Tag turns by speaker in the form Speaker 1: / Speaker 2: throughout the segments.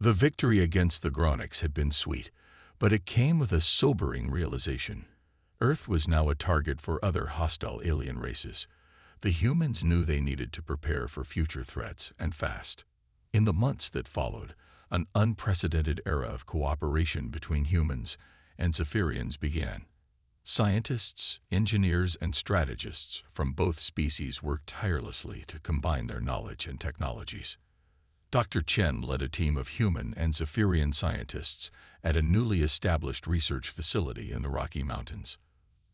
Speaker 1: The victory against the Gronics had been sweet, but it came with a sobering realization. Earth was now a target for other hostile alien races. The humans knew they needed to prepare for future threats, and fast. In the months that followed, an unprecedented era of cooperation between humans and Zephyrians began. Scientists, engineers, and strategists from both species worked tirelessly to combine their knowledge and technologies. Dr. Chen led a team of human and Zephyrian scientists at a newly established research facility in the Rocky Mountains.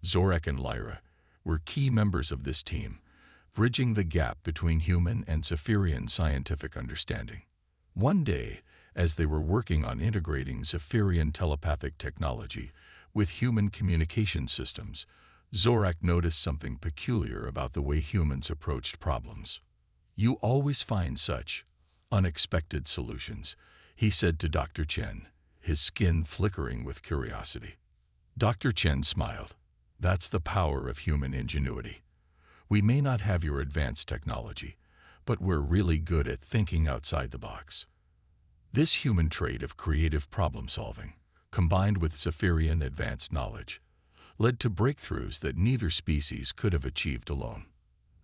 Speaker 1: Zorak and Lyra were key members of this team, bridging the gap between human and Zephyrian scientific understanding. One day, as they were working on integrating Zephyrian telepathic technology with human communication systems, Zorak noticed something peculiar about the way humans approached problems. "You always find such unexpected solutions," he said to Dr. Chen, his skin flickering with curiosity. Dr. Chen smiled. "That's the power of human ingenuity. We may not have your advanced technology, but we're really good at thinking outside the box." This human trait of creative problem-solving, combined with Zephyrian advanced knowledge, led to breakthroughs that neither species could have achieved alone.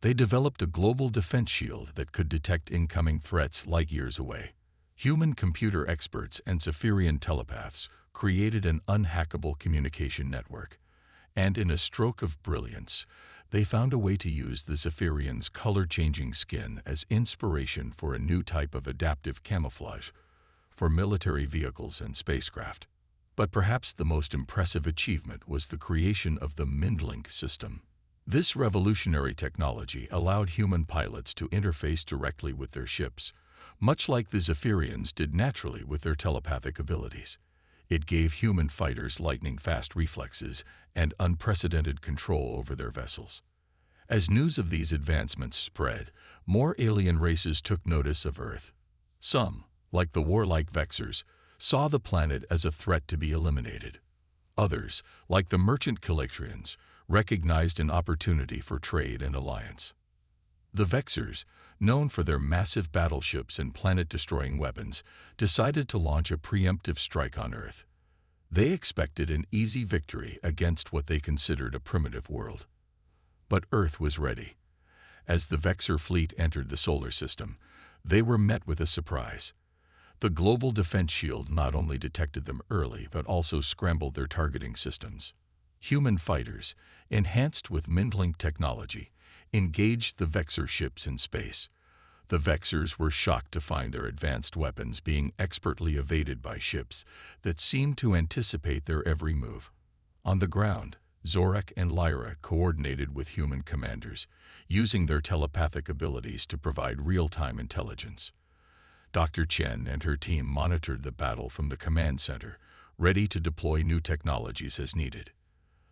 Speaker 1: They developed a global defense shield that could detect incoming threats light years away. Human computer experts and Zephyrian telepaths created an unhackable communication network, and in a stroke of brilliance, they found a way to use the Zephyrians' color-changing skin as inspiration for a new type of adaptive camouflage for military vehicles and spacecraft. But perhaps the most impressive achievement was the creation of the MindLink system. This revolutionary technology allowed human pilots to interface directly with their ships, much like the Zephyrians did naturally with their telepathic abilities. It gave human fighters lightning-fast reflexes and unprecedented control over their vessels. As news of these advancements spread, more alien races took notice of Earth. Some, like the warlike Vexers, saw the planet as a threat to be eliminated. Others, like the merchant Calytrians, recognized an opportunity for trade and alliance. The Vexers, known for their massive battleships and planet-destroying weapons, decided to launch a preemptive strike on Earth. They expected an easy victory against what they considered a primitive world. But Earth was ready. As the Vexer fleet entered the solar system, they were met with a surprise. The global defense shield not only detected them early, but also scrambled their targeting systems. Human fighters, enhanced with MindLink technology, engaged the Vexer ships in space. The Vexers were shocked to find their advanced weapons being expertly evaded by ships that seemed to anticipate their every move. On the ground, Zorak and Lyra coordinated with human commanders, using their telepathic abilities to provide real-time intelligence. Dr. Chen and her team monitored the battle from the command center, ready to deploy new technologies as needed.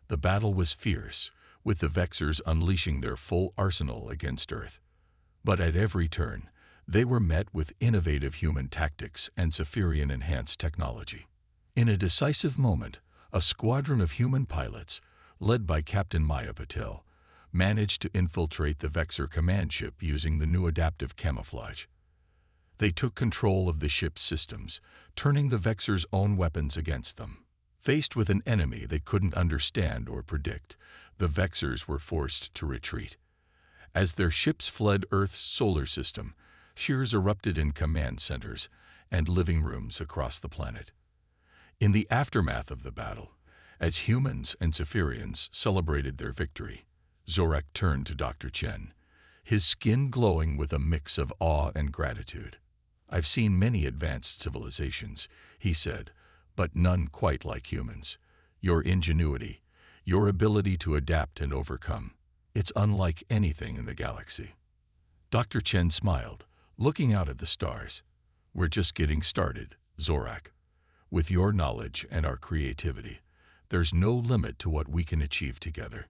Speaker 1: The battle was fierce, with the Vexers unleashing their full arsenal against Earth. But at every turn, they were met with innovative human tactics and Zephyrian-enhanced technology. In a decisive moment, a squadron of human pilots, led by Captain Maya Patel, managed to infiltrate the Vexer command ship using the new adaptive camouflage. They took control of the ship's systems, turning the Vexers' own weapons against them. Faced with an enemy they couldn't understand or predict, the Vexers were forced to retreat. As their ships fled Earth's solar system, shears erupted in command centers and living rooms across the planet. In the aftermath of the battle, as humans and Zephyrians celebrated their victory, Zorak turned to Dr. Chen, his skin glowing with a mix of awe and gratitude. "I've seen many advanced civilizations," he said, "but none quite like humans. Your ingenuity, your ability to adapt and overcome, it's unlike anything in the galaxy." Dr. Chen smiled, looking out at the stars. "We're just getting started, Zorak. With your knowledge and our creativity, there's no limit to what we can achieve together."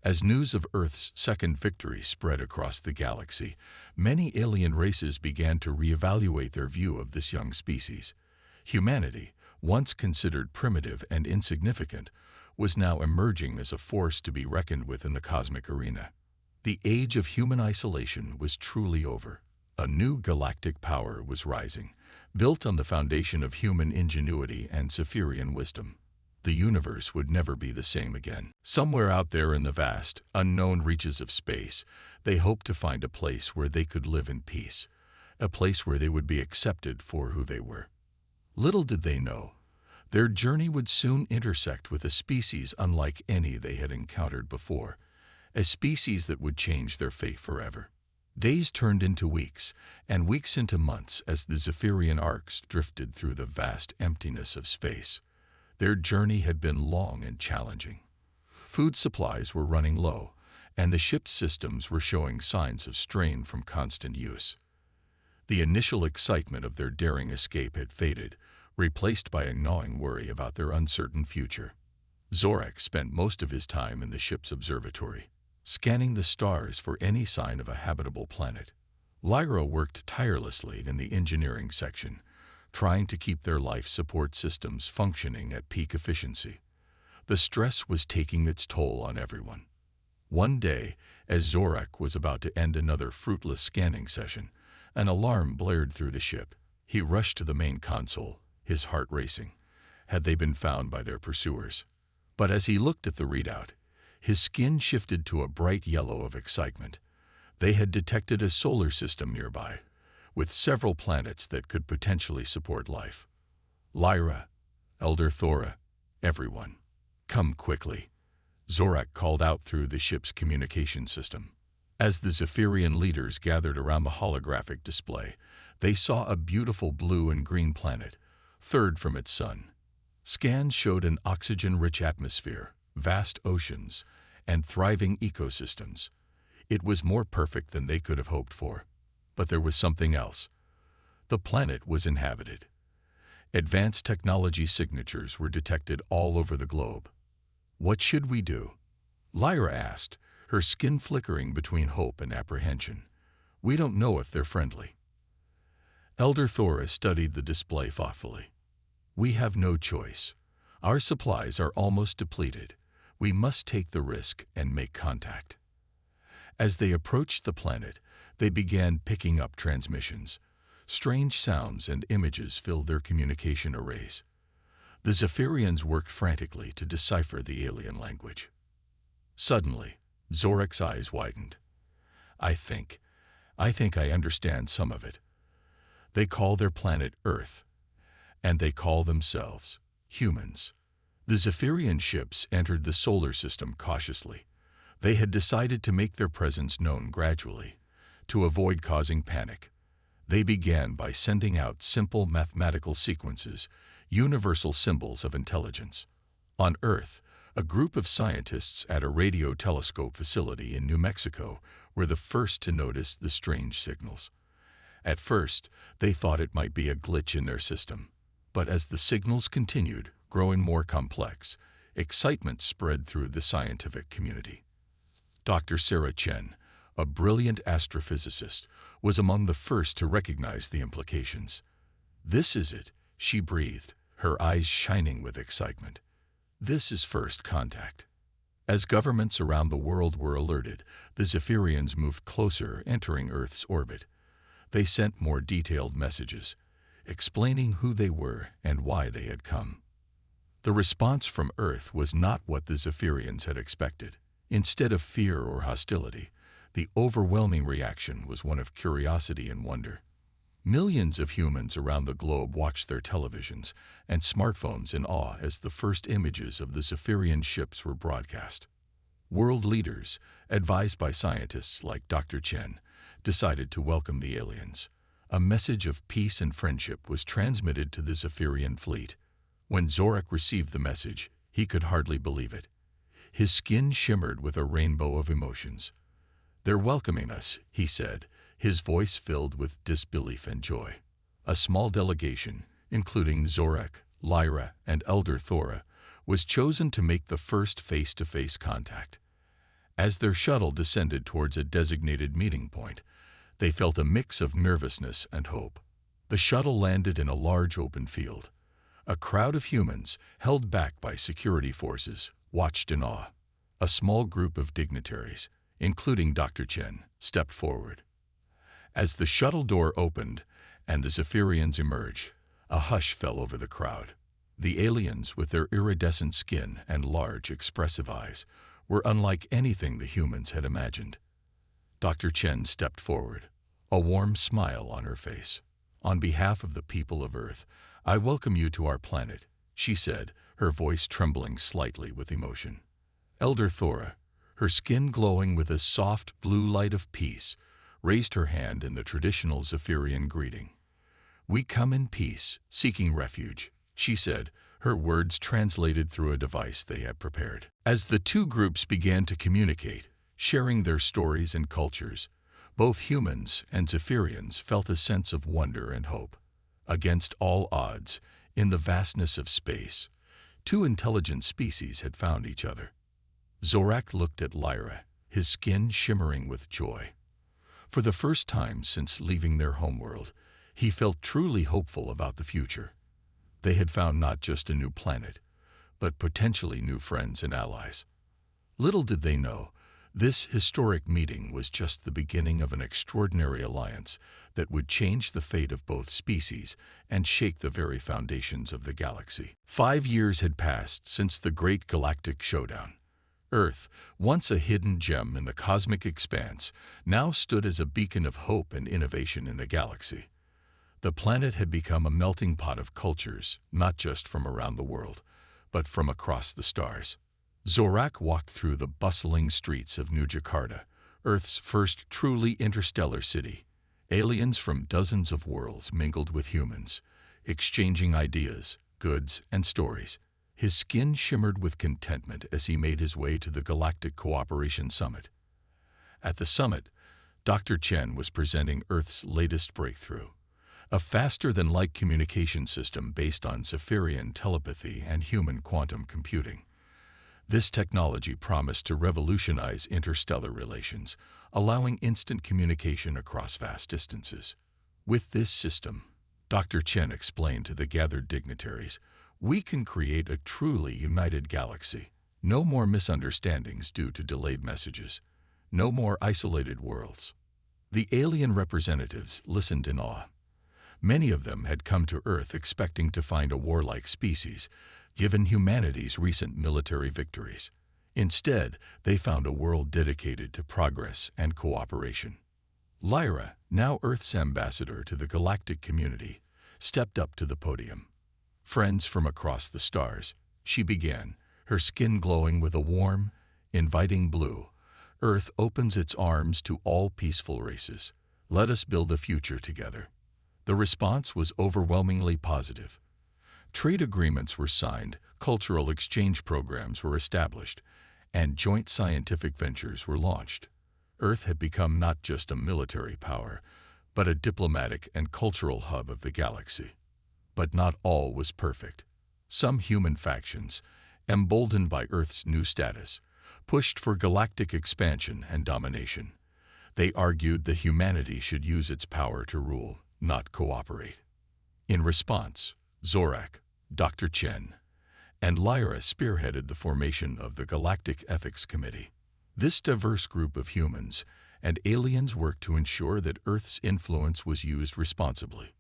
Speaker 1: As news of Earth's second victory spread across the galaxy, many alien races began to reevaluate their view of this young species. Humanity, once considered primitive and insignificant, was now emerging as a force to be reckoned with in the cosmic arena. The age of human isolation was truly over. A new galactic power was rising, Built on the foundation of human ingenuity and Zephyrian wisdom, the universe would never be the same again. Somewhere out there in the vast, unknown reaches of space, they hoped to find a place where they could live in peace, a place where they would be accepted for who they were. Little did they know, their journey would soon intersect with a species unlike any they had encountered before, a species that would change their fate forever. Days turned into weeks, and weeks into months as the Zephyrian Orcs drifted through the vast emptiness of space. Their journey had been long and challenging. Food supplies were running low, and the ship's systems were showing signs of strain from constant use. The initial excitement of their daring escape had faded, replaced by a gnawing worry about their uncertain future. Zorak spent most of his time in the ship's observatory, scanning the stars for any sign of a habitable planet. Lyra worked tirelessly in the engineering section, trying to keep their life support systems functioning at peak efficiency. The stress was taking its toll on everyone. One day, as Zorak was about to end another fruitless scanning session, an alarm blared through the ship. He rushed to the main console, his heart racing. Had they been found by their pursuers? But as he looked at the readout, his skin shifted to a bright yellow of excitement. They had detected a solar system nearby, with several planets that could potentially support life. Lyra, Elder Thora, everyone, come quickly, Zorak called out through the ship's communication system. As the Zephyrian leaders gathered around the holographic display, they saw a beautiful blue and green planet, third from its sun. Scans showed an oxygen-rich atmosphere, vast oceans, and thriving ecosystems. It was more perfect than they could have hoped for. But there was something else. The planet was inhabited. Advanced technology signatures were detected all over the globe. What should we do? Lyra asked, her skin flickering between hope and apprehension. We don't know if they're friendly. Elder Thora studied the display thoughtfully. We have no choice. Our supplies are almost depleted. We must take the risk and make contact. As they approached the planet, they began picking up transmissions. Strange sounds and images filled their communication arrays. The Zephyrians worked frantically to decipher the alien language. Suddenly, Zorak's eyes widened. I think I understand some of it. They call their planet Earth, and they call themselves humans. The Zephyrian ships entered the solar system cautiously. They had decided to make their presence known gradually, to avoid causing panic. They began by sending out simple mathematical sequences, universal symbols of intelligence. On Earth, a group of scientists at a radio telescope facility in New Mexico were the first to notice the strange signals. At first, they thought it might be a glitch in their system. But as the signals continued, growing more complex, excitement spread through the scientific community. Dr. Sarah Chen, a brilliant astrophysicist, was among the first to recognize the implications. This is it, she breathed, her eyes shining with excitement. This is first contact. As governments around the world were alerted, the Zephyrians moved closer, entering Earth's orbit. They sent more detailed messages, explaining who they were and why they had come. The response from Earth was not what the Zephyrians had expected. Instead of fear or hostility, the overwhelming reaction was one of curiosity and wonder. Millions of humans around the globe watched their televisions and smartphones in awe as the first images of the Zephyrian ships were broadcast. World leaders, advised by scientists like Dr. Chen, decided to welcome the aliens. A message of peace and friendship was transmitted to the Zephyrian fleet. When Zorak received the message, he could hardly believe it. His skin shimmered with a rainbow of emotions. "They're welcoming us," he said, his voice filled with disbelief and joy. A small delegation, including Zorak, Lyra, and Elder Thora, was chosen to make the first face-to-face contact. As their shuttle descended towards a designated meeting point, they felt a mix of nervousness and hope. The shuttle landed in a large open field. A crowd of humans, held back by security forces, watched in awe. A small group of dignitaries, including Dr. Chen, stepped forward. As the shuttle door opened and the Zephyrians emerged. A hush fell over the crowd. The aliens, with their iridescent skin and large, expressive eyes, were unlike anything the humans had imagined. Dr. Chen stepped forward, a warm smile on her face. "On behalf of the people of Earth, I welcome you to our planet," she said, her voice trembling slightly with emotion. Elder Thora, her skin glowing with a soft blue light of peace, raised her hand in the traditional Zephyrian greeting. "We come in peace, seeking refuge," she said, her words translated through a device they had prepared. As the two groups began to communicate, sharing their stories and cultures, both humans and Zephyrians felt a sense of wonder and hope. Against all odds, in the vastness of space, two intelligent species had found each other. Zorak looked at Lyra, his skin shimmering with joy. For the first time since leaving their homeworld, he felt truly hopeful about the future. They had found not just a new planet, but potentially new friends and allies. Little did they know, this historic meeting was just the beginning of an extraordinary alliance that would change the fate of both species and shake the very foundations of the galaxy. 5 years had passed since the Great Galactic Showdown. Earth, once a hidden gem in the cosmic expanse, now stood as a beacon of hope and innovation in the galaxy. The planet had become a melting pot of cultures, not just from around the world, but from across the stars. Zorak walked through the bustling streets of New Jakarta, Earth's first truly interstellar city. Aliens from dozens of worlds mingled with humans, exchanging ideas, goods, and stories. His skin shimmered with contentment as he made his way to the Galactic Cooperation Summit. At the summit, Dr. Chen was presenting Earth's latest breakthrough, a faster-than-light communication system based on Zephyrian telepathy and human quantum computing. This technology promised to revolutionize interstellar relations, allowing instant communication across vast distances. With this system, Dr. Chen explained to the gathered dignitaries, we can create a truly united galaxy. No more misunderstandings due to delayed messages. No more isolated worlds. The alien representatives listened in awe. Many of them had come to Earth expecting to find a warlike species, given humanity's recent military victories. Instead, they found a world dedicated to progress and cooperation. Lyra, now Earth's ambassador to the galactic community, stepped up to the podium. "Friends from across the stars," she began, her skin glowing with a warm, inviting blue. "Earth opens its arms to all peaceful races. Let us build a future together." The response was overwhelmingly positive. Trade agreements were signed, cultural exchange programs were established, and joint scientific ventures were launched. Earth had become not just a military power, but a diplomatic and cultural hub of the galaxy. But not all was perfect. Some human factions, emboldened by Earth's new status, pushed for galactic expansion and domination. They argued that humanity should use its power to rule, not cooperate. In response, Zorak, Dr. Chen, and Lyra spearheaded the formation of the Galactic Ethics Committee. This diverse group of humans and aliens worked to ensure that Earth's influence was used responsibly.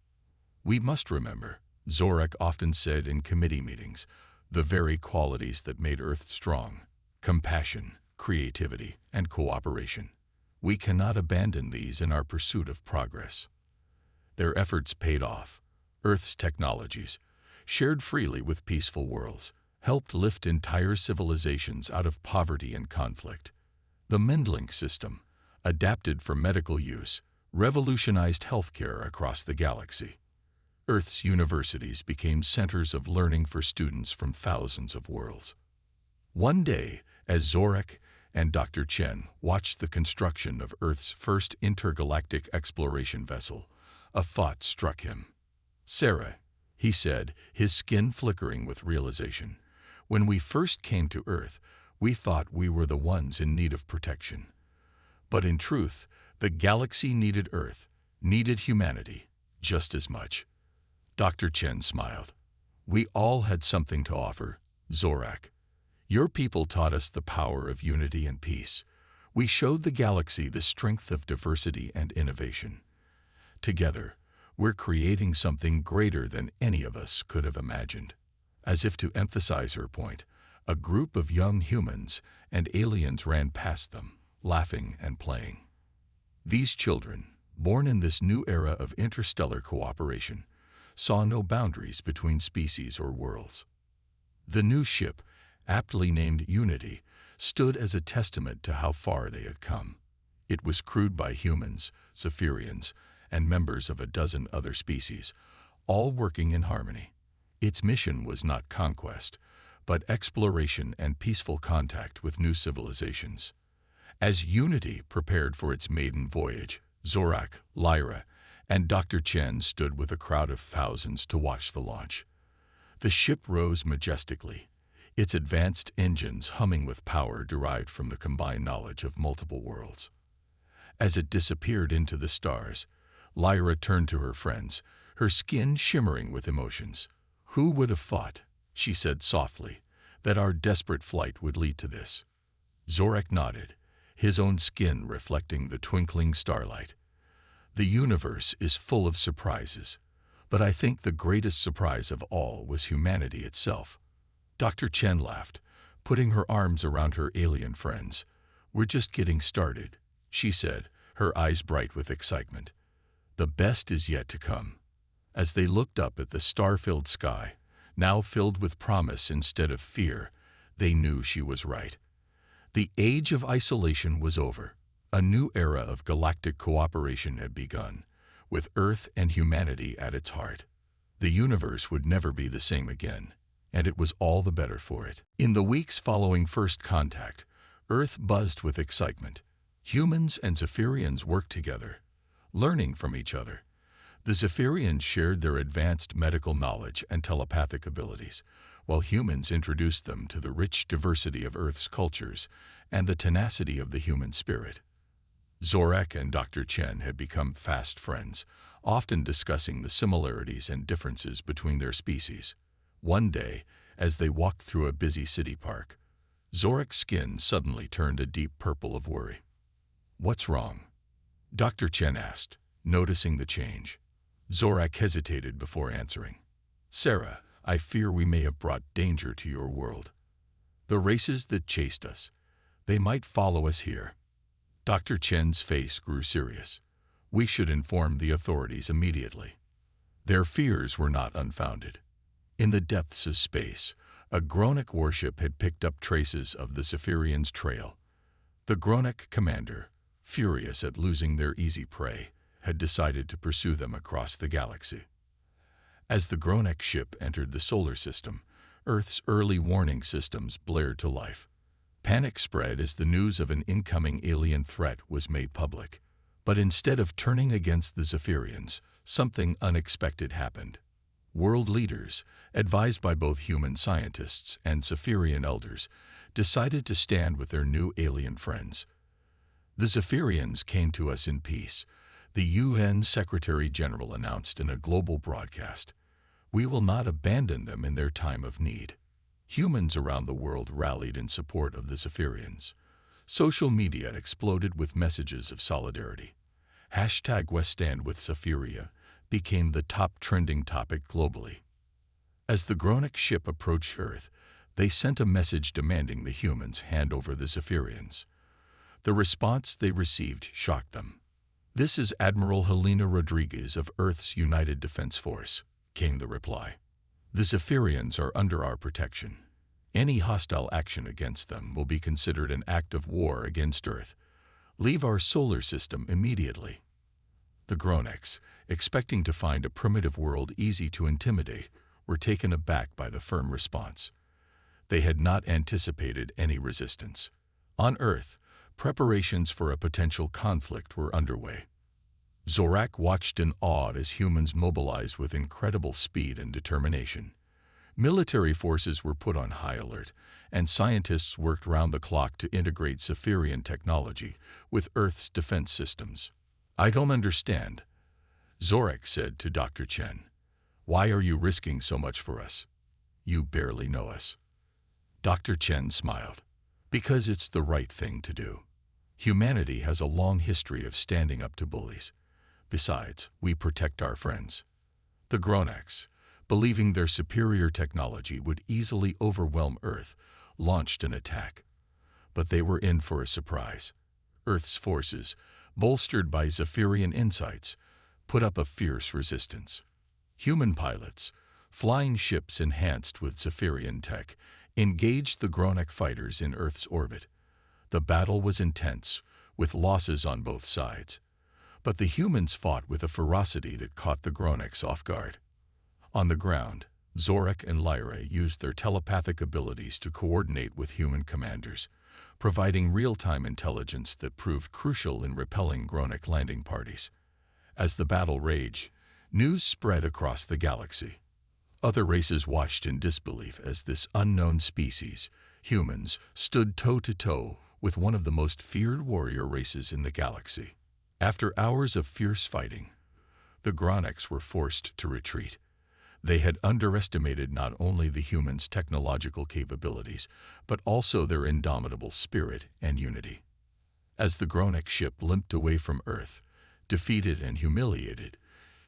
Speaker 1: "We must remember," Zorak often said in committee meetings, "the very qualities that made Earth strong: compassion, creativity, and cooperation. We cannot abandon these in our pursuit of progress." Their efforts paid off. Earth's technologies, shared freely with peaceful worlds, helped lift entire civilizations out of poverty and conflict. The Mendlink system, adapted for medical use, revolutionized healthcare across the galaxy. Earth's universities became centers of learning for students from thousands of worlds. One day, as Zorak and Dr. Chen watched the construction of Earth's first intergalactic exploration vessel, a thought struck him. "Sarah," he said, his skin flickering with realization, "when we first came to Earth, we thought we were the ones in need of protection. But in truth, the galaxy needed Earth, needed humanity, just as much." Dr. Chen smiled. "We all had something to offer, Zorak. Your people taught us the power of unity and peace. We showed the galaxy the strength of diversity and innovation. Together, We're creating something greater than any of us could have imagined. As if to emphasize her point, a group of young humans and aliens ran past them, laughing and playing. These children, born in this new era of interstellar cooperation, saw no boundaries between species or worlds. The new ship, aptly named Unity, stood as a testament to how far they had come. It was crewed by humans, Zephyrians, and members of a dozen other species, all working in harmony. Its mission was not conquest, but exploration and peaceful contact with new civilizations. As Unity prepared for its maiden voyage, Zorak, Lyra, and Dr. Chen stood with a crowd of thousands to watch the launch. The ship rose majestically, its advanced engines humming with power derived from the combined knowledge of multiple worlds. As it disappeared into the stars, Lyra turned to her friends, her skin shimmering with emotions. "Who would have thought," she said softly, "that our desperate flight would lead to this?" Zorak nodded, his own skin reflecting the twinkling starlight. "The universe is full of surprises, but I think the greatest surprise of all was humanity itself." Dr. Chen laughed, putting her arms around her alien friends. "We're just getting started," she said, her eyes bright with excitement. "The best is yet to come." As they looked up at the star-filled sky, now filled with promise instead of fear, they knew she was right. The age of isolation was over. A new era of galactic cooperation had begun, with Earth and humanity at its heart. The universe would never be the same again, and it was all the better for it. In the weeks following first contact, Earth buzzed with excitement. Humans and Zephyrians worked together, learning from each other. The Zephyrians shared their advanced medical knowledge and telepathic abilities, while humans introduced them to the rich diversity of Earth's cultures and the tenacity of the human spirit. Zorak and Dr. Chen had become fast friends, often discussing the similarities and differences between their species. One day, as they walked through a busy city park, Zorak's skin suddenly turned a deep purple of worry. "What's wrong?" Dr. Chen asked, noticing the change. Zorak hesitated before answering. "Sarah, I fear we may have brought danger to your world. The races that chased us, they might follow us here." Dr. Chen's face grew serious. "We should inform the authorities immediately." Their fears were not unfounded. In the depths of space, a Gronic warship had picked up traces of the Zephyrians' trail. The Gronic commander, furious at losing their easy prey, had decided to pursue them across the galaxy. As the Gronic ship entered the solar system, Earth's early warning systems blared to life. Panic spread as the news of an incoming alien threat was made public. But instead of turning against the Zephyrians, something unexpected happened. World leaders, advised by both human scientists and Zephyrian elders, decided to stand with their new alien friends. "The Zephyrians came to us in peace," the UN Secretary-General announced in a global broadcast. "We will not abandon them in their time of need." Humans around the world rallied in support of the Zephyrians. Social media exploded with messages of solidarity. #WeStandWithZephyria became the top trending topic globally. As the Gronic ship approached Earth, they sent a message demanding the humans hand over the Zephyrians. The response they received shocked them. "This is Admiral Helena Rodriguez of Earth's United Defense Force," came the reply. "The Zephyrians are under our protection. Any hostile action against them will be considered an act of war against Earth. Leave our solar system immediately." The Gronics, expecting to find a primitive world easy to intimidate, were taken aback by the firm response. They had not anticipated any resistance. On Earth, preparations for a potential conflict were underway. Zorak watched in awe as humans mobilized with incredible speed and determination. Military forces were put on high alert, and scientists worked round the clock to integrate Zephyrian technology with Earth's defense systems. "I don't understand," Zorak said to Dr. Chen. "Why are you risking so much for us? You barely know us." Dr. Chen smiled. "Because it's the right thing to do. Humanity has a long history of standing up to bullies. Besides, we protect our friends. The Gronex, believing their superior technology would easily overwhelm Earth, launched an attack. But they were in for a surprise. Earth's forces, bolstered by Zephyrian insights, put up a fierce resistance. Human pilots, flying ships enhanced with Zephyrian tech, engaged the Gronek fighters in Earth's orbit. The battle was intense, with losses on both sides. But the humans fought with a ferocity that caught the Gronex off guard. On the ground, Zorak and Lyra used their telepathic abilities to coordinate with human commanders, providing real-time intelligence that proved crucial in repelling Gronek landing parties. As the battle raged, news spread across the galaxy. Other races watched in disbelief as this unknown species, humans, stood toe-to-toe with one of the most feared warrior races in the galaxy. After hours of fierce fighting, the Gronex were forced to retreat. They had underestimated not only the humans' technological capabilities, but also their indomitable spirit and unity. As the Gronek ship limped away from Earth, defeated and humiliated,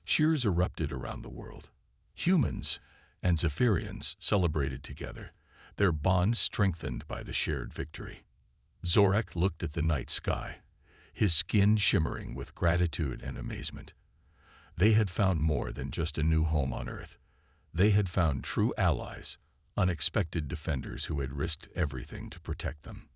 Speaker 1: cheers erupted around the world. Humans and Zephyrians celebrated together, their bond strengthened by the shared victory. Zorak looked at the night sky, his skin shimmering with gratitude and amazement. They had found more than just a new home on Earth. They had found true allies, unexpected defenders who had risked everything to protect them.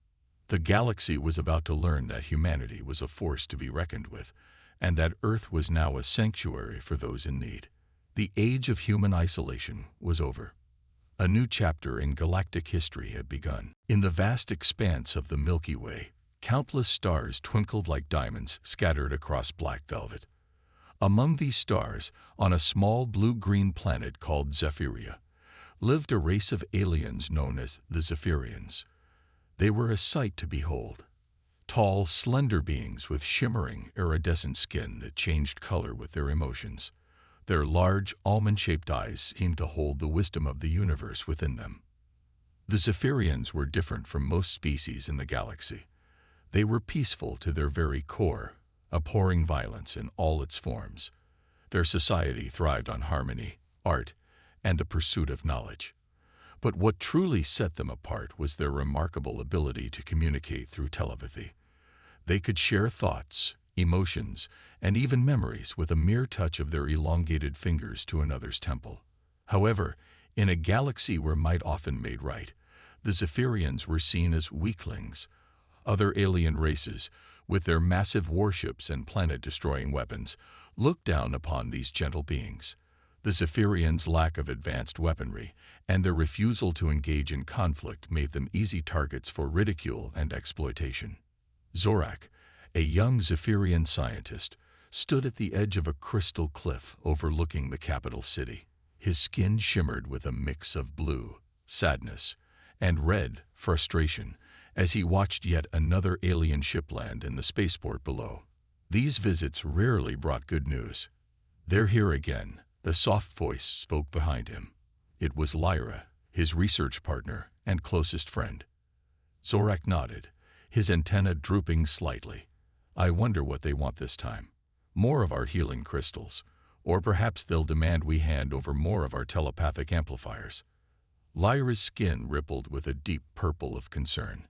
Speaker 1: The galaxy was about to learn that humanity was a force to be reckoned with, and that Earth was now a sanctuary for those in need. The age of human isolation was over. A new chapter in galactic history had begun. In the vast expanse of the Milky Way, countless stars twinkled like diamonds scattered across black velvet. Among these stars, on a small blue-green planet called Zephyria, lived a race of aliens known as the Zephyrians. They were a sight to behold. Tall, slender beings with shimmering, iridescent skin that changed color with their emotions. Their large, almond-shaped eyes seemed to hold the wisdom of the universe within them. The Zephyrians were different from most species in the galaxy. They were peaceful to their very core, abhorring violence in all its forms. Their society thrived on harmony, art, and the pursuit of knowledge. But what truly set them apart was their remarkable ability to communicate through telepathy. They could share thoughts, emotions, and even memories with a mere touch of their elongated fingers to another's temple. However, in a galaxy where might often made right, the Zephyrians were seen as weaklings. Other alien races, with their massive warships and planet-destroying weapons, looked down upon these gentle beings. The Zephyrians' lack of advanced weaponry and their refusal to engage in conflict made them easy targets for ridicule and exploitation. Zorak, a young Zephyrian scientist, stood at the edge of a crystal cliff overlooking the capital city. His skin shimmered with a mix of blue, sadness, and red, frustration, as he watched yet another alien ship land in the spaceport below. These visits rarely brought good news. "They're here again," the soft voice spoke behind him. It was Lyra, his research partner and closest friend. Zorak nodded, his antenna drooping slightly. "I wonder what they want this time. More of our healing crystals, or perhaps they'll demand we hand over more of our telepathic amplifiers." Lyra's skin rippled with a deep purple of concern.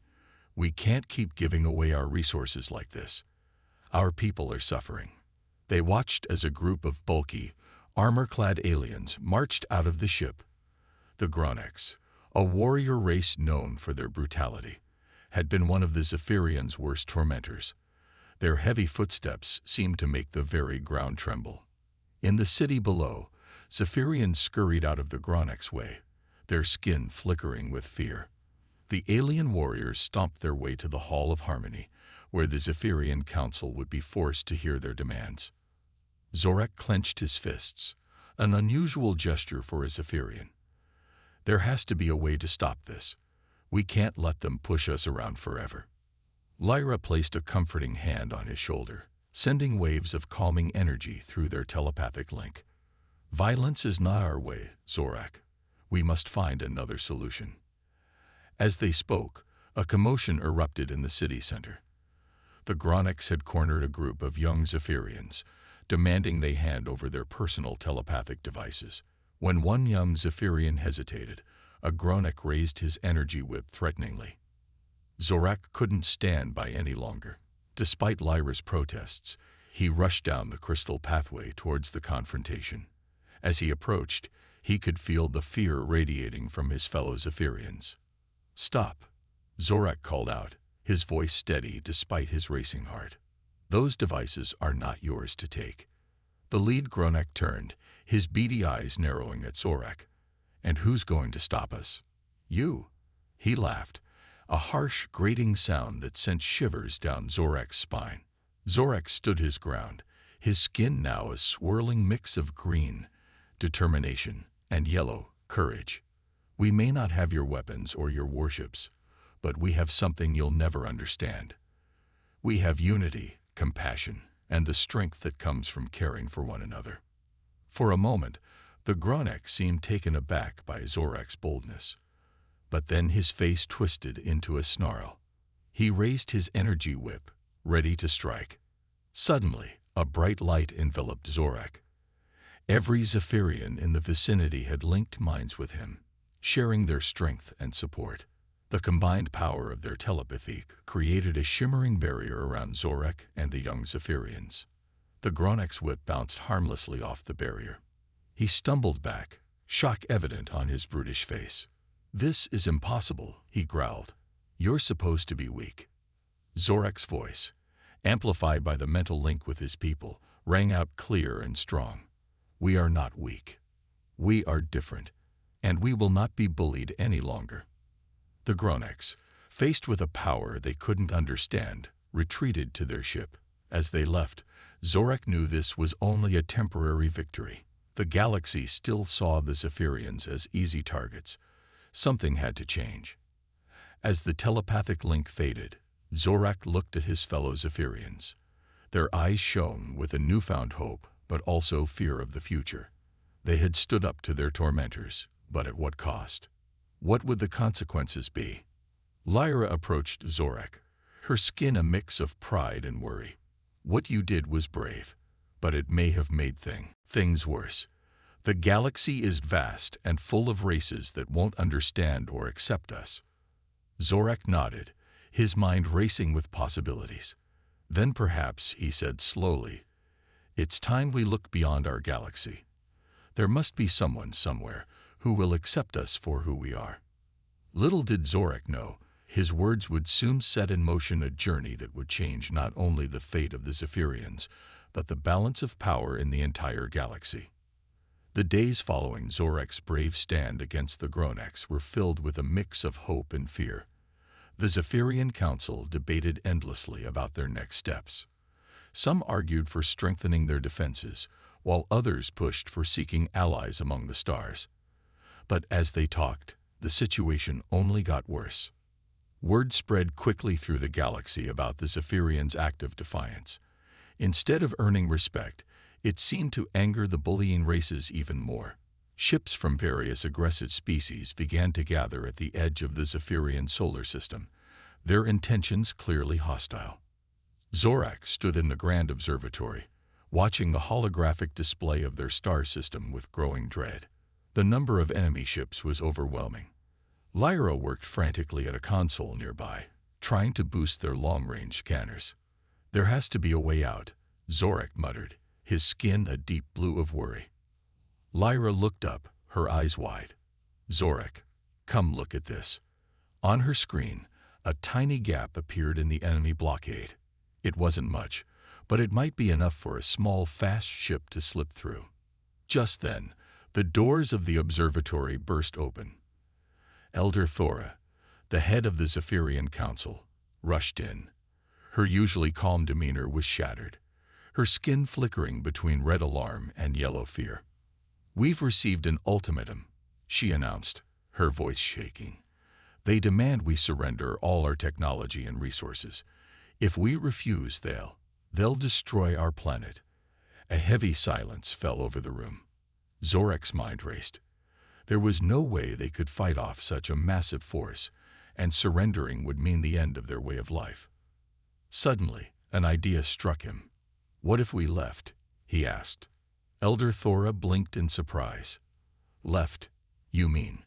Speaker 1: "We can't keep giving away our resources like this. Our people are suffering." They watched as a group of bulky, armor-clad aliens marched out of the ship. The Gronex, a warrior race known for their brutality, had been one of the Zephyrians' worst tormentors. Their heavy footsteps seemed to make the very ground tremble. In the city below, Zephyrians scurried out of the Gronex way, their skin flickering with fear. The alien warriors stomped their way to the Hall of Harmony, where the Zephyrian Council would be forced to hear their demands. Zorak clenched his fists, an unusual gesture for a Zephyrian. "There has to be a way to stop this. We can't let them push us around forever." Lyra placed a comforting hand on his shoulder, sending waves of calming energy through their telepathic link. "Violence is not our way, Zorak. We must find another solution." As they spoke, a commotion erupted in the city center. The Gronex had cornered a group of young Zephyrians, demanding they hand over their personal telepathic devices. When one young Zephyrian hesitated, a Gronek raised his energy whip threateningly. Zorak couldn't stand by any longer. Despite Lyra's protests, he rushed down the crystal pathway towards the confrontation. As he approached, he could feel the fear radiating from his fellow Zephyrians. "Stop," Zorak called out, his voice steady despite his racing heart. "Those devices are not yours to take." The lead Gronek turned, his beady eyes narrowing at Zorak. "And who's going to stop us?" "You." He laughed, a harsh, grating sound that sent shivers down Zorak's spine. Zorak stood his ground, his skin now a swirling mix of green, determination, and yellow, courage. "We may not have your weapons or your warships, but we have something you'll never understand. We have unity, compassion, and the strength that comes from caring for one another." For a moment, the Gronek seemed taken aback by Zorak's boldness. But then his face twisted into a snarl. He raised his energy whip, ready to strike. Suddenly, a bright light enveloped Zorak. Every Zephyrian in the vicinity had linked minds with him, sharing their strength and support. The combined power of their telepathy created a shimmering barrier around Zorak and the young Zephyrians. The Gronek's whip bounced harmlessly off the barrier. He stumbled back, shock evident on his brutish face. "This is impossible," he growled. "You're supposed to be weak." Zorak's voice, amplified by the mental link with his people, rang out clear and strong. "We are not weak. We are different, and we will not be bullied any longer." The Groneks, faced with a power they couldn't understand, retreated to their ship. As they left, Zorak knew this was only a temporary victory. The galaxy still saw the Zephyrians as easy targets. Something had to change. As the telepathic link faded, Zorak looked at his fellow Zephyrians. Their eyes shone with a newfound hope, but also fear of the future. They had stood up to their tormentors, but at what cost? What would the consequences be? Lyra approached Zorak, her skin a mix of pride and worry. "What you did was brave, but it may have made things worse. The galaxy is vast and full of races that won't understand or accept us." Zorak nodded, his mind racing with possibilities. "Then perhaps," he said slowly, "it's time we look beyond our galaxy. There must be someone somewhere who will accept us for who we are." Little did Zorak know, his words would soon set in motion a journey that would change not only the fate of the Zephyrians, but the balance of power in the entire galaxy. The days following Zorak's brave stand against the Groneks were filled with a mix of hope and fear. The Zephyrian Council debated endlessly about their next steps. Some argued for strengthening their defenses, while others pushed for seeking allies among the stars. But as they talked, the situation only got worse. Word spread quickly through the galaxy about the Zephyrians' act of defiance. Instead of earning respect, it seemed to anger the bullying races even more. Ships from various aggressive species began to gather at the edge of the Zephyrian solar system, their intentions clearly hostile. Zorak stood in the Grand Observatory, watching the holographic display of their star system with growing dread. The number of enemy ships was overwhelming. Lyra worked frantically at a console nearby, trying to boost their long-range scanners. "There has to be a way out," Zorak muttered, his skin a deep blue of worry. Lyra looked up, her eyes wide. "Zorak, come look at this." On her screen, a tiny gap appeared in the enemy blockade. It wasn't much, but it might be enough for a small, fast ship to slip through. Just then, the doors of the observatory burst open. Elder Thora, the head of the Zephyrian Council, rushed in. Her usually calm demeanor was shattered, her skin flickering between red alarm and yellow fear. "We've received an ultimatum," she announced, her voice shaking. "They demand we surrender all our technology and resources. If we refuse, they'll destroy our planet." A heavy silence fell over the room. Zorak's mind raced. There was no way they could fight off such a massive force, and surrendering would mean the end of their way of life. Suddenly, an idea struck him. What if we left, he asked. Elder Thora blinked in surprise. Left, you mean?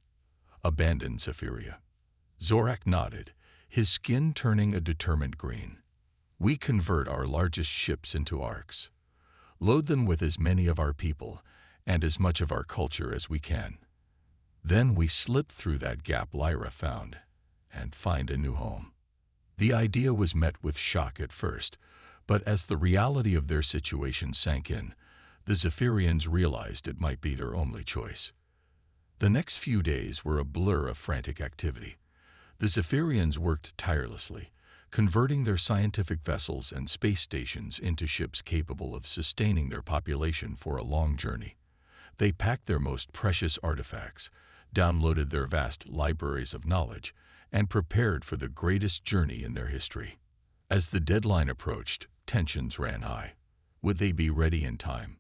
Speaker 1: Abandoned Zephyria. Zorak nodded, his skin turning a determined green. We convert our largest ships into Orcs. Load them with as many of our people and as much of our culture as we can. Then we slip through that gap Lyra found and find a new home. The idea was met with shock at first, but as the reality of their situation sank in, the Zephyrians realized it might be their only choice. The next few days were a blur of frantic activity. The Zephyrians worked tirelessly, converting their scientific vessels and space stations into ships capable of sustaining their population for a long journey. They packed their most precious artifacts, downloaded their vast libraries of knowledge, and prepared for the greatest journey in their history. As the deadline approached, tensions ran high. Would they be ready in time?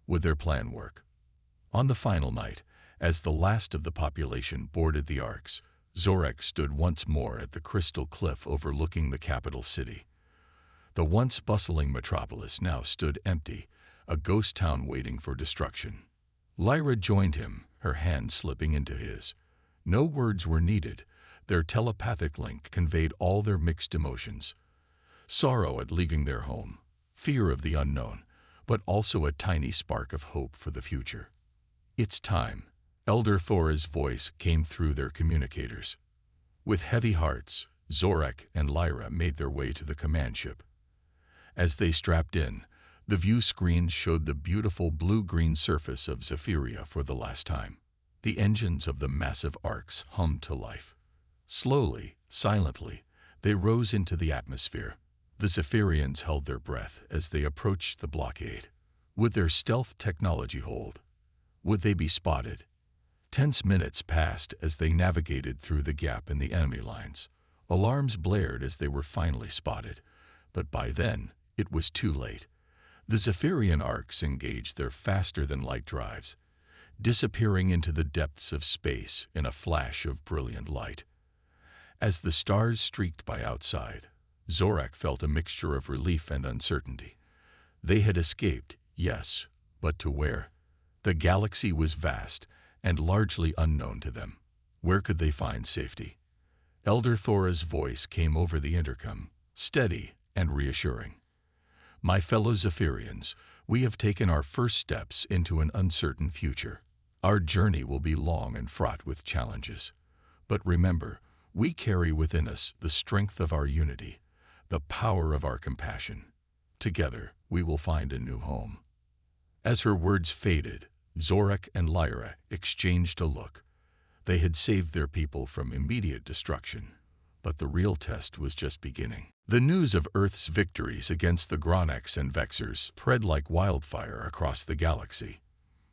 Speaker 1: Would their plan work? On the final night, as the last of the population boarded the Orcs, Zorak stood once more at the crystal cliff overlooking the capital city. The once bustling metropolis now stood empty, a ghost town waiting for destruction. Lyra joined him, her hand slipping into his. No words were needed. Their telepathic link conveyed all their mixed emotions. Sorrow at leaving their home, fear of the unknown, but also a tiny spark of hope for the future. It's time. Elder Thora's voice came through their communicators. With heavy hearts, Zorak and Lyra made their way to the command ship. As they strapped in, the view screen showed the beautiful blue-green surface of Zephyria for the last time. The engines of the massive Orcs hummed to life. Slowly, silently, they rose into the atmosphere. The Zephyrians held their breath as they approached the blockade. Would their stealth technology hold? Would they be spotted? Tense minutes passed as they navigated through the gap in the enemy lines. Alarms blared as they were finally spotted, but by then it was too late. The Zephyrian Orcs engaged their faster-than-light drives, disappearing into the depths of space in a flash of brilliant light. As the stars streaked by outside, Zorak felt a mixture of relief and uncertainty. They had escaped, yes, but to where? The galaxy was vast and largely unknown to them. Where could they find safety? Elder Thora's voice came over the intercom, steady and reassuring. My fellow Zephyrians, we have taken our first steps into an uncertain future. Our journey will be long and fraught with challenges. But remember, we carry within us the strength of our unity, the power of our compassion. Together, we will find a new home. As her words faded, Zorak and Lyra exchanged a look. They had saved their people from immediate destruction, but the real test was just beginning. The news of Earth's victories against the Gronics and Vexers spread like wildfire across the galaxy.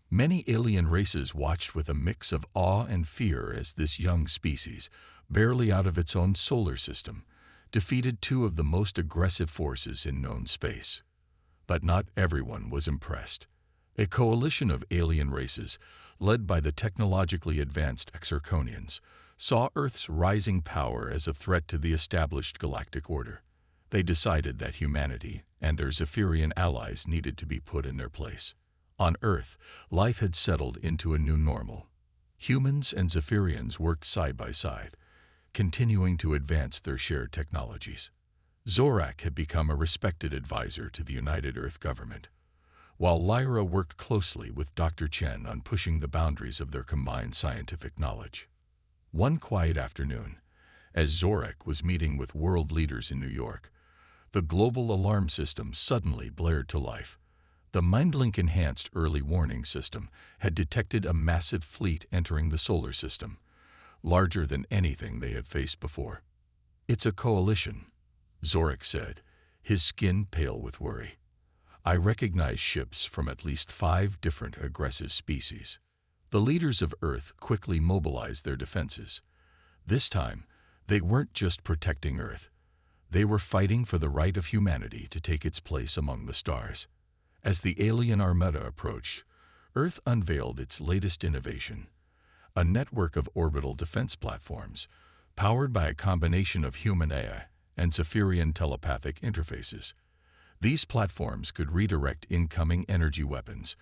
Speaker 1: Many alien races watched with a mix of awe and fear as this young species, barely out of its own solar system, defeated two of the most aggressive forces in known space. But not everyone was impressed. A coalition of alien races, led by the technologically advanced Exarchonians, saw Earth's rising power as a threat to the established galactic order. They decided that humanity and their Zephyrian allies needed to be put in their place. On Earth, life had settled into a new normal. Humans and Zephyrians worked side by side, continuing to advance their shared technologies. Zorak had become a respected advisor to the United Earth government, while Lyra worked closely with Dr. Chen on pushing the boundaries of their combined scientific knowledge. One quiet afternoon, as Zorak was meeting with world leaders in New York, the global alarm system suddenly blared to life. The MindLink-enhanced early warning system had detected a massive fleet entering the solar system, larger than anything they had faced before. It's a coalition, Zorak said, his skin pale with worry. I recognize ships from at least 5 different aggressive species. The leaders of Earth quickly mobilized their defenses. This time, they weren't just protecting Earth. They were fighting for the right of humanity to take its place among the stars. As the alien armada approached, Earth unveiled its latest innovation, a network of orbital defense platforms, powered by a combination of human AI and Zephyrian telepathic interfaces. These platforms could redirect incoming energy weapons,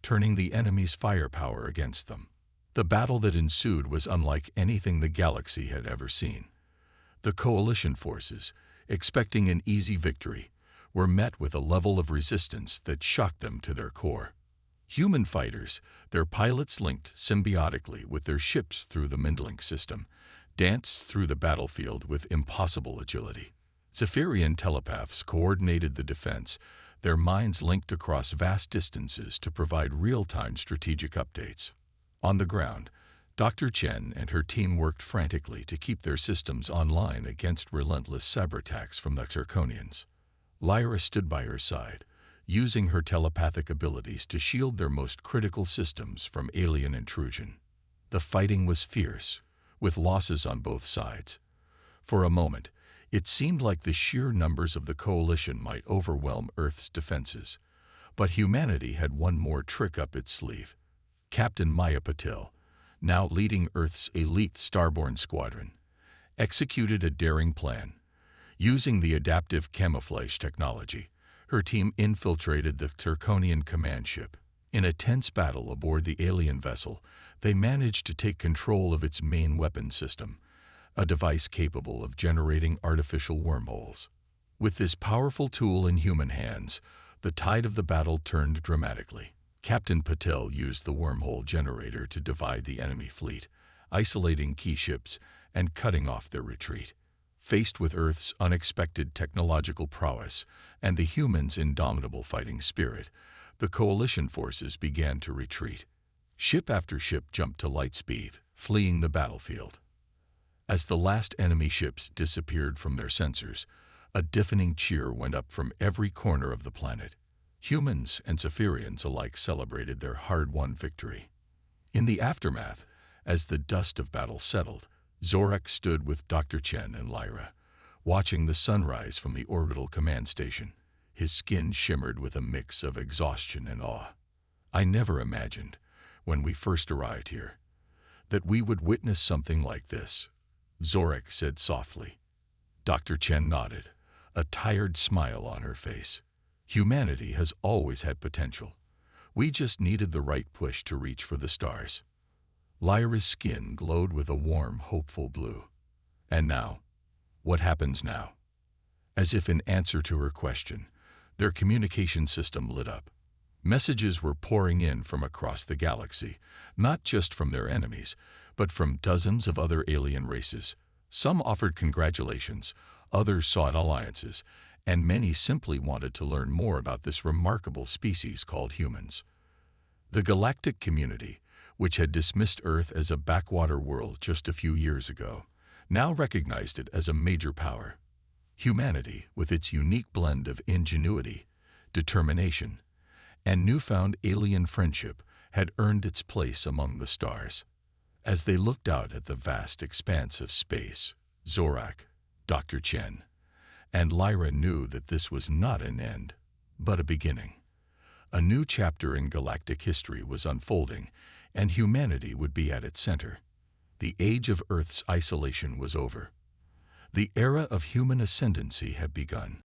Speaker 1: turning the enemy's firepower against them. The battle that ensued was unlike anything the galaxy had ever seen. The coalition forces, expecting an easy victory, were met with a level of resistance that shocked them to their core. Human fighters, their pilots linked symbiotically with their ships through the Mindlink system, danced through the battlefield with impossible agility. Zephyrian telepaths coordinated the defense, their minds linked across vast distances to provide real-time strategic updates. On the ground, Dr. Chen and her team worked frantically to keep their systems online against relentless cyberattacks from the Zirconians. Lyra stood by her side, using her telepathic abilities to shield their most critical systems from alien intrusion. The fighting was fierce, with losses on both sides. For a moment, it seemed like the sheer numbers of the coalition might overwhelm Earth's defenses. But humanity had one more trick up its sleeve. Captain Maya Patil, now leading Earth's elite starborn squadron, executed a daring plan. Using the adaptive camouflage technology, her team infiltrated the Zirconian command ship. In a tense battle aboard the alien vessel, they managed to take control of its main weapon system, a device capable of generating artificial wormholes. With this powerful tool in human hands, the tide of the battle turned dramatically. Captain Patel used the wormhole generator to divide the enemy fleet, isolating key ships and cutting off their retreat. Faced with Earth's unexpected technological prowess and the humans' indomitable fighting spirit, the coalition forces began to retreat. Ship after ship jumped to light speed, fleeing the battlefield. As the last enemy ships disappeared from their sensors, a deafening cheer went up from every corner of the planet. Humans and Zephyrians alike celebrated their hard-won victory. In the aftermath, as the dust of battle settled, Zorak stood with Dr. Chen and Lyra, watching the sunrise from the orbital command station. His skin shimmered with a mix of exhaustion and awe. "I never imagined, when we first arrived here, that we would witness something like this," Zorak said softly. Dr. Chen nodded, a tired smile on her face. "Humanity has always had potential. We just needed the right push to reach for the stars." Lyra's skin glowed with a warm, hopeful blue. "And now? What happens now?" As if in answer to her question, their communication system lit up. Messages were pouring in from across the galaxy, not just from their enemies, but from dozens of other alien races. Some offered congratulations, others sought alliances, and many simply wanted to learn more about this remarkable species called humans. The galactic community, which had dismissed Earth as a backwater world just a few years ago, now recognized it as a major power. Humanity, with its unique blend of ingenuity, determination, and newfound alien friendship, had earned its place among the stars. As they looked out at the vast expanse of space, Zorak, Dr. Chen, and Lyra knew that this was not an end, but a beginning. A new chapter in galactic history was unfolding, and humanity would be at its center. The age of Earth's isolation was over. The era of human ascendancy had begun.